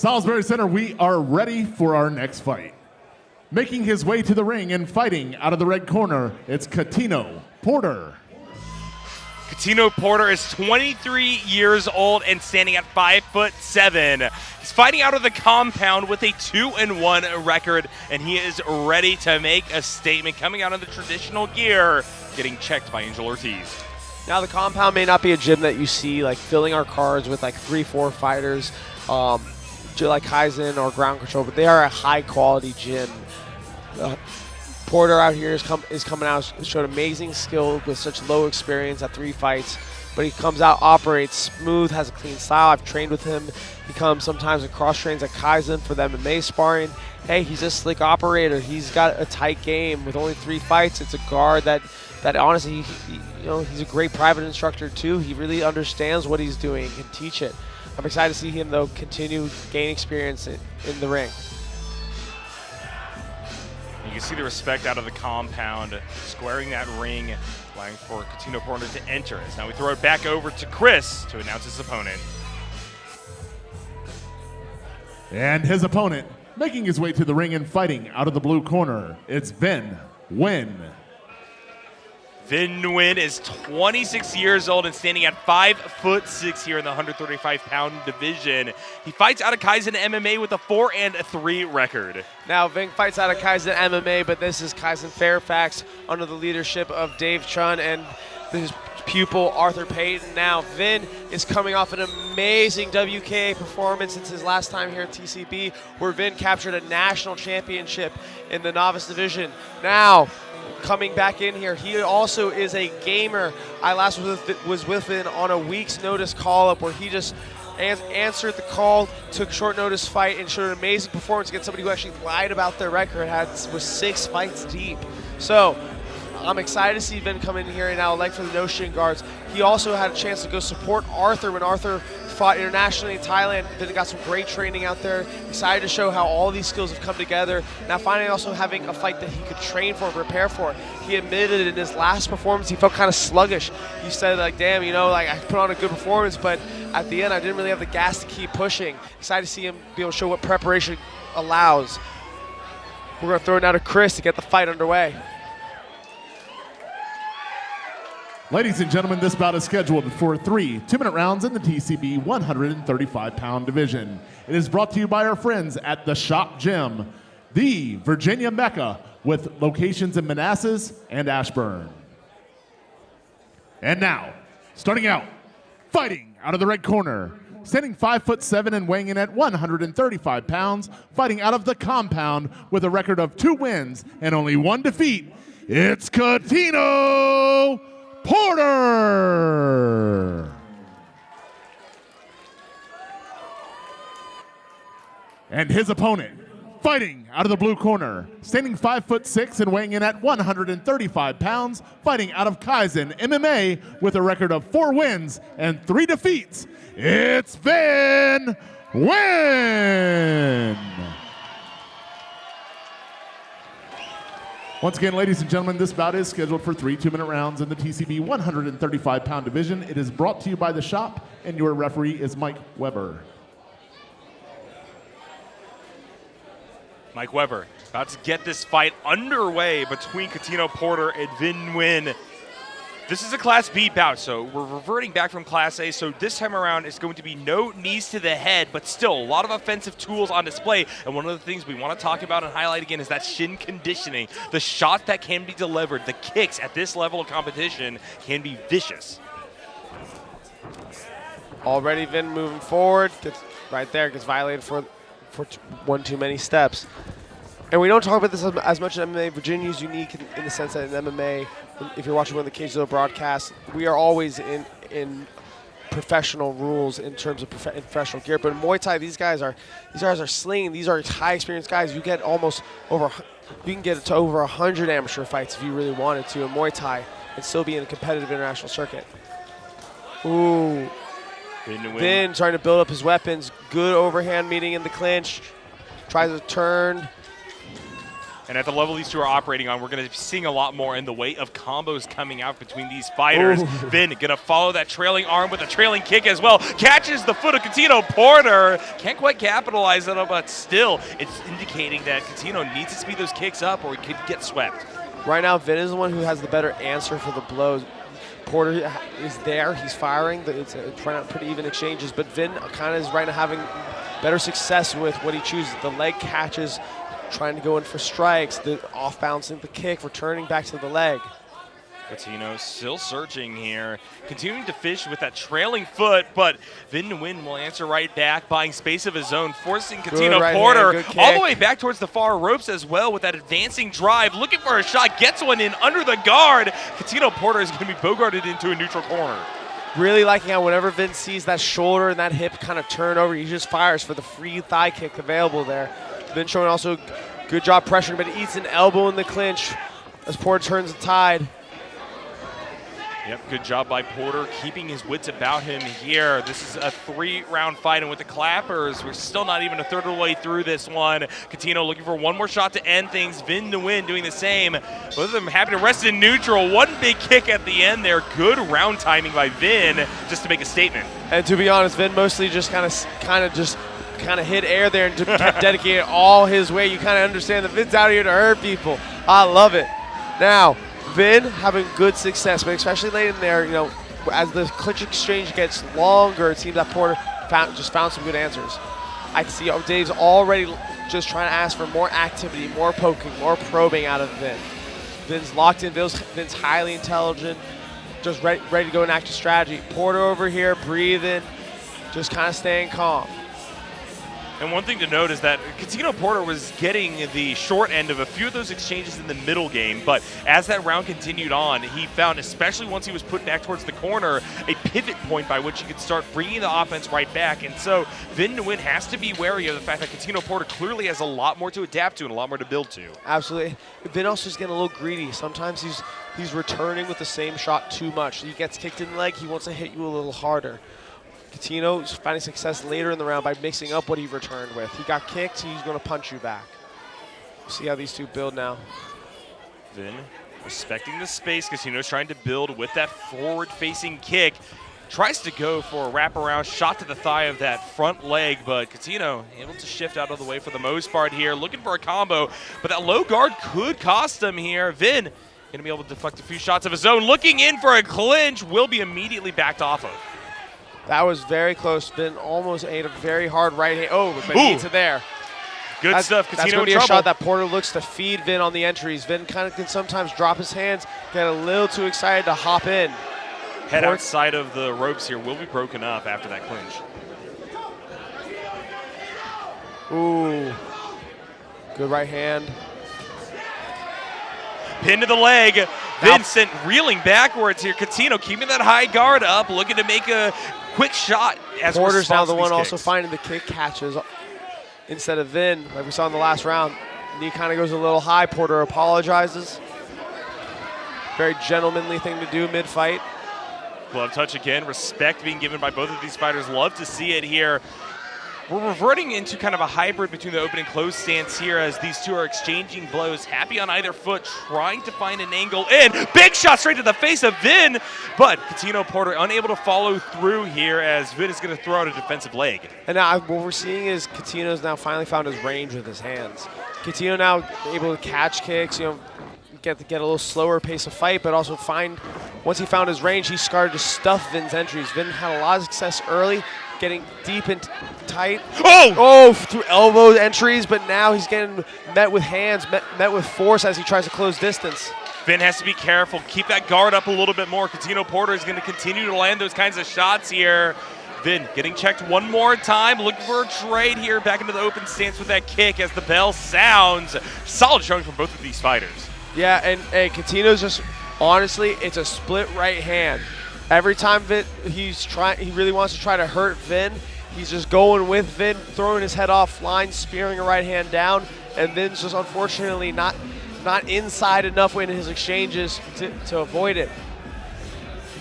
Salisbury Center, we are ready for our next fight. Making his way to the ring and fighting out of the red corner, it's Cuttino Porter. Cuttino Porter is 23 years old and standing at 5'7". He's fighting out of the compound with a 2-1 record, and he is ready to make a statement coming out of the traditional gear, getting checked by Angel Ortiz. Now, the compound may not be a gym that you see like filling our cards with like 3-4 fighters, like Kaizen or ground control, but they are a high-quality gym. Porter out here is coming out, showed amazing skill with such low experience at 3 fights, but he comes out, operates smooth, has a clean style. I've trained with him. He comes sometimes and cross-trains at Kaizen for the MMA sparring. Hey, he's a slick operator. He's got a tight game. With only 3 fights, it's a guard that honestly, he's a great private instructor too. He really understands what he's doing and can teach it. I'm excited to see him, though, continue gain experience in the ring. You can see the respect out of the compound, squaring that ring, allowing for Cuttino Porter to enter. As now we throw it back over to Chris to announce his opponent. And his opponent, making his way to the ring and fighting out of the blue corner, it's Vinh Nguyen. Vinh Nguyen is 26 years old and standing at 5'6" here in the 135-pound division. He fights out of Kaizen MMA with a 4-3 record. Now, Vinh fights out of Kaizen MMA, but this is Kaizen Fairfax under the leadership of Dave Chun and his pupil Arthur Payton. Now, Vinh is coming off an amazing WKA performance since his last time here at TCB, where Vinh captured a national championship in the novice division. Now, coming back in here, he also is a gamer. I last was with Vinh on a week's notice call-up where he just answered the call, took short notice fight, and showed an amazing performance against somebody who actually lied about their record, was 6 fights deep. So I'm excited to see Vinh come in here, and now like for the no-shin guards. He also had a chance to go support Arthur when Arthur fought internationally in Thailand. Then got some great training out there. Excited to show how all these skills have come together. Now finally also having a fight that he could train for and prepare for. He admitted in his last performance he felt kind of sluggish. He said, like, damn, like I put on a good performance, but at the end I didn't really have the gas to keep pushing. Excited to see him be able to show what preparation allows. We're going to throw it now to Chris to get the fight underway. Ladies and gentlemen, this bout is scheduled for 3 2-minute rounds in the TCB 135-pound division. It is brought to you by our friends at the Shop Gym, the Virginia Mecca, with locations in Manassas and Ashburn. And now, starting out, fighting out of the red corner, standing 5'7" and weighing in at 135 pounds, fighting out of the compound with a record of 2 wins and only 1 defeat, it's Cuttino Porter. And his opponent, fighting out of the blue corner, standing 5'6" and weighing in at 135 pounds, fighting out of Kaizen MMA with a record of 4 wins and 3 defeats, it's Vinh Nguyen. Once again, ladies and gentlemen, this bout is scheduled for 3 2-minute rounds in the TCB 135-pound division. It is brought to you by the Shop, and your referee is Mike Weber. Mike Weber about to get this fight underway between Cuttino Porter and Vinh Nguyen. This is a Class B bout, so we're reverting back from Class A, so this time around it's going to be no knees to the head, but still a lot of offensive tools on display. And one of the things we want to talk about and highlight again is that shin conditioning. The shots that can be delivered, the kicks at this level of competition can be vicious. Already Vinh moving forward, right there, gets violated for 1 too many steps. And we don't talk about this as much in MMA. Virginia is unique in the sense that in MMA, if you're watching one of the Cage Zone broadcasts, we are always in professional rules in terms of professional gear. But in Muay Thai, these guys are slinging. These are high experienced guys. You get you can get to over 100 amateur fights if you really wanted to in Muay Thai and still be in a competitive international circuit. Ooh. Vinh trying to build up his weapons. Good overhand meeting in the clinch. Tries to turn. And at the level these two are operating on, we're going to be seeing a lot more in the way of combos coming out between these fighters. Ooh. Vin going to follow that trailing arm with a trailing kick as well. Catches the foot of Cuttino. Porter can't quite capitalize on it, but still, it's indicating that Cuttino needs to speed those kicks up or he could get swept. Right now, Vin is the one who has the better answer for the blows. Porter is there. He's firing. It's pretty even exchanges, but Vin kind of is right now having better success with what he chooses. The leg catches, trying to go in for strikes, the off-bouncing the kick, returning back to the leg. Cuttino still searching here, continuing to fish with that trailing foot, but Vinh Nguyen will answer right back, buying space of his own, forcing Cuttino right Porter hand, all the way back towards the far ropes as well with that advancing drive, looking for a shot, gets one in under the guard. Cuttino Porter is going to be bogarted into a neutral corner. Really liking how whenever Vin sees that shoulder and that hip kind of turn over, he just fires for the free thigh kick available there. Vin showing also good job pressuring, but he eats an elbow in the clinch as Porter turns the tide. Yep, good job by Porter, keeping his wits about him here. This is a 3-round fight, and with the clappers, we're still not even a third of the way through this one. Cuttino looking for one more shot to end things. Vin Nguyen doing the same. Both of them happy to rest in neutral. One big kick at the end there. Good round timing by Vin, just to make a statement. And to be honest, Vin mostly just kind of hit air there and kept dedicated all his weight. You kind of understand that Vin's out here to hurt people. I love it. Now, Vin having good success, but especially late in there, as the clinch exchange gets longer, it seems that Porter found some good answers. I see Dave's already just trying to ask for more activity, more poking, more probing out of Vin. Vin's locked in. Vin's highly intelligent, just ready to go in active strategy. Porter over here, breathing, just kind of staying calm. And one thing to note is that Cuttino Porter was getting the short end of a few of those exchanges in the middle game, but as that round continued on, he found, especially once he was put back towards the corner, a pivot point by which he could start bringing the offense right back. And so Vin Nguyen has to be wary of the fact that Cuttino Porter clearly has a lot more to adapt to and a lot more to build to. Absolutely. Vin also is getting a little greedy. Sometimes he's returning with the same shot too much. He gets kicked in the leg, he wants to hit you a little harder. Cuttino is finding success later in the round by mixing up what he returned with. He got kicked, he's going to punch you back. See how these two build now. Vin respecting the space. Cuttino's trying to build with that forward-facing kick. Tries to go for a wraparound shot to the thigh of that front leg, but Cuttino able to shift out of the way for the most part here, looking for a combo, but that low guard could cost him here. Vin going to be able to deflect a few shots of his own, looking in for a clinch, will be immediately backed off of. That was very close. Vin almost ate a very hard right hand. Oh, but he eats it there. Good stuff. That's going to be a shot that Porter looks to feed Vin on the entries. Vin kind of can sometimes drop his hands, get a little too excited to hop in. Head outside of the ropes here will be broken up after that clinch. Ooh. Good right hand. Pin to the leg. Vincent reeling backwards here. Cuttino keeping that high guard up, looking to make a quick shot. As Porter's now the one kicks. also finding the kick catches instead of Vin, like we saw in the last round. Knee kind of goes a little high. Porter apologizes. Very gentlemanly thing to do mid-fight. Glove touch again. Respect being given by both of these fighters. Love to see it here. We're reverting into kind of a hybrid between the open and close stance here as these two are exchanging blows. Happy on either foot, trying to find an angle in. Big shot straight to the face of Vin, but Cuttino Porter unable to follow through here as Vin is going to throw out a defensive leg. And now what we're seeing is Cuttino's now finally found his range with his hands. Cuttino now able to catch kicks, get a little slower pace of fight, but also once he found his range, he started to stuff Vin's entries. Vin had a lot of success early, getting deep and tight. Through elbow entries, but now he's getting met with hands, met with force as he tries to close distance. Vin has to be careful, keep that guard up a little bit more. Cuttino Porter is going to continue to land those kinds of shots here. Vin getting checked one more time, looking for a trade here back into the open stance with that kick as the bell sounds. Solid showing from both of these fighters. Yeah, and Cuttino's just, honestly, it's a split right hand. Every time he really wants to try to hurt Vin, he's just going with Vin, throwing his head offline, spearing a right hand down, and Vin's just unfortunately not inside enough in his exchanges to avoid it.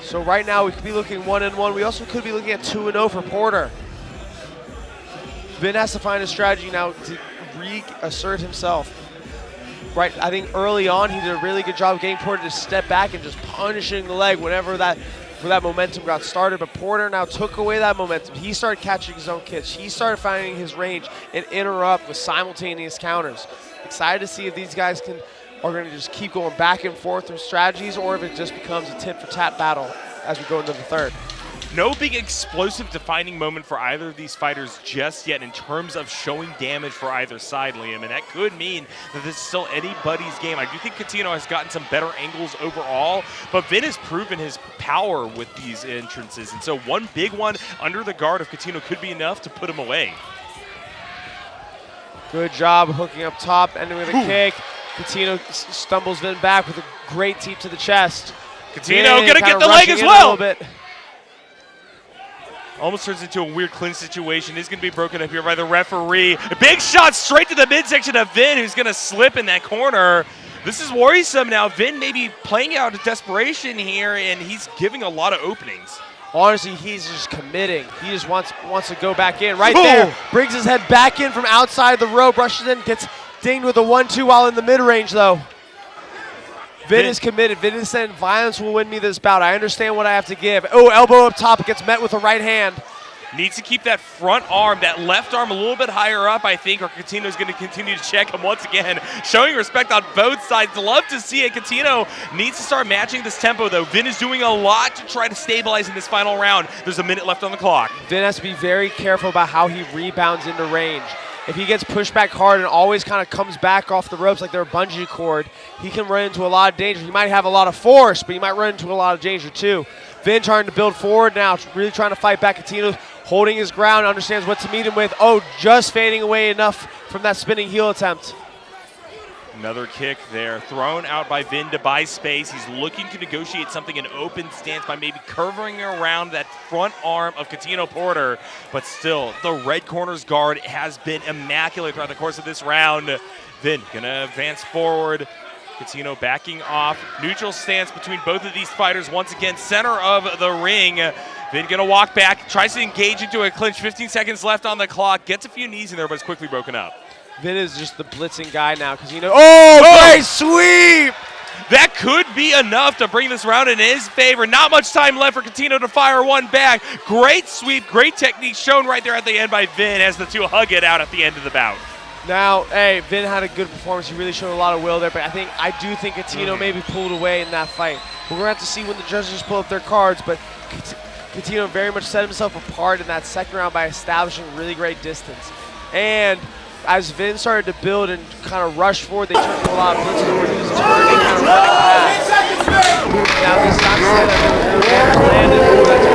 So right now we could be looking 1-1. We also could be looking at 2-0 for Porter. Vin has to find a strategy now to reassert himself. right, I think early on he did a really good job of getting Porter to step back and just punishing the leg whenever that momentum got started. But Porter now took away that momentum. He started catching his own kicks. He started finding his range and interrupt with simultaneous counters. Excited to see if these guys are going to just keep going back and forth with strategies, or if it just becomes a tit-for-tat battle as we go into the third. No big explosive defining moment for either of these fighters just yet in terms of showing damage for either side, Liam, and that could mean that this is still anybody's game. I do think Cuttino has gotten some better angles overall, but Vinh has proven his power with these entrances, and so one big one under the guard of Cuttino could be enough to put him away. Good job hooking up top, ending with a kick. Cuttino stumbles Vinh back with a great teep to the chest. Cuttino gonna get the leg as well. Almost turns into a weird clinch situation. Is going to be broken up here by the referee. A big shot straight to the midsection of Vinh, who's going to slip in that corner. This is worrisome now. Vinh may be playing out of desperation here, and he's giving a lot of openings. Honestly, he's just committing. He just wants to go back in. Right there, brings his head back in from outside the rope, rushes in, gets dinged with a 1-2 while in the mid-range, though. Vinh is committed. Vinh is saying violence will win me this bout. I understand what I have to give. Oh, elbow up top. It gets met with a right hand. Needs to keep that front arm, that left arm a little bit higher up, I think, or Cuttino's going to continue to check him once again. Showing respect on both sides. Love to see it. Cuttino needs to start matching this tempo, though. Vinh is doing a lot to try to stabilize in this final round. There's a minute left on the clock. Vinh has to be very careful about how he rebounds into range. If he gets pushed back hard and always kind of comes back off the ropes like they're a bungee cord, he can run into a lot of danger. He might have a lot of force, but he might run into a lot of danger too. Vinh trying to build forward now, really trying to fight back. Cuttino holding his ground, understands what to meet him with. Oh, just fading away enough from that spinning heel attempt. Another kick there, thrown out by Vinh to buy space. He's looking to negotiate something in open stance by maybe curving around that front arm of Cuttino Porter. But still, the red corner's guard has been immaculate throughout the course of this round. Vinh gonna advance forward. Cuttino backing off. Neutral stance between both of these fighters. Once again, center of the ring. Vinh gonna walk back, tries to engage into a clinch. 15 seconds left on the clock. Gets a few knees in there, but it's quickly broken up. Vinh is just the blitzing guy now because great sweep! That could be enough to bring this round in his favor. Not much time left for Cuttino to fire one back. Great sweep, great technique shown right there at the end by Vinh as the two hug it out at the end of the bout. Now, hey, Vinh had a good performance. He really showed a lot of will there, but I do think Cuttino maybe pulled away in that fight. We're going to have to see when the judges pull up their cards, but Cuttino very much set himself apart in that second round by establishing really great distance. And as Vinh started to build and kind of rush forward, they turned to a lot of blitzes where he was turning, kind of running past. Now this is not to say that Vinh landed. That's a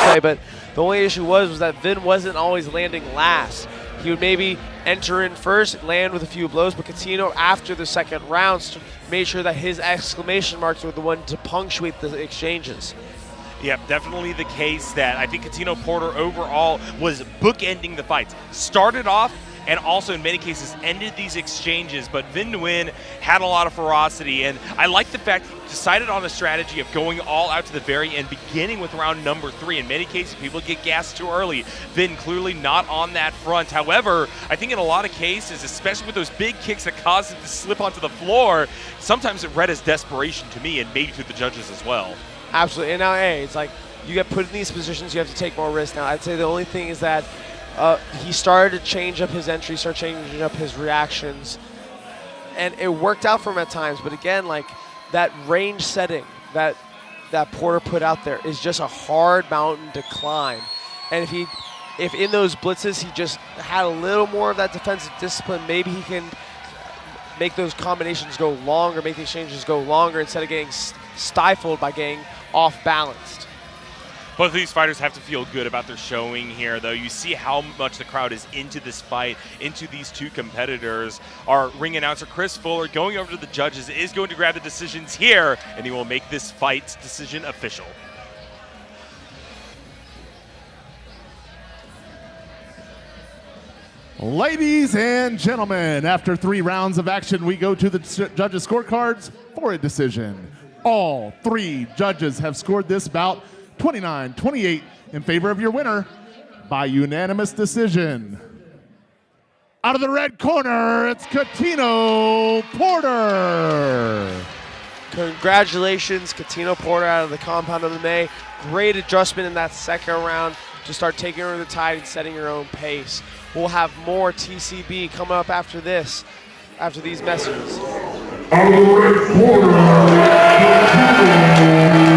great replay, but the only issue was that Vinh wasn't always landing last. He would maybe enter in first, land with a few blows, but Cuttino, after the second round, made sure that his exclamation marks were the one to punctuate the exchanges. Yep, definitely the case that I think Cuttino Porter overall was bookending the fights. Started off and also in many cases ended these exchanges, but Vinh Nguyen had a lot of ferocity, and I like the fact he decided on the strategy of going all out to the very end, beginning with round number 3. In many cases, people get gassed too early. Vinh clearly not on that front. However, I think in a lot of cases, especially with those big kicks that caused him to slip onto the floor, sometimes it read as desperation to me and maybe to the judges as well. Absolutely, and now, hey, it's like you get put in these positions, you have to take more risks. Now, I'd say the only thing is that he started to change up his entry, start changing up his reactions, and it worked out for him at times. But again, like that range setting that Porter put out there is just a hard mountain to climb. And if in those blitzes he just had a little more of that defensive discipline, maybe he can make those combinations go longer, make the exchanges go longer instead of getting stifled by getting off-balanced. Both of these fighters have to feel good about their showing here, though. You see how much the crowd is into this fight, into these two competitors. Our ring announcer, Chris Fuller, going over to the judges, is going to grab the decisions here, and he will make this fight's decision official. Ladies and gentlemen, after 3 rounds of action, we go to the judges' scorecards for a decision. All 3 judges have scored this bout 29-28 in favor of your winner by unanimous decision. Out of the red corner, it's Cuttino Porter. Congratulations, Cuttino Porter out of the Compound MMA. Great adjustment in that second round to start taking over the tide and setting your own pace. We'll have more TCB coming up after this, after these messages. Out of the red corner, Cuttino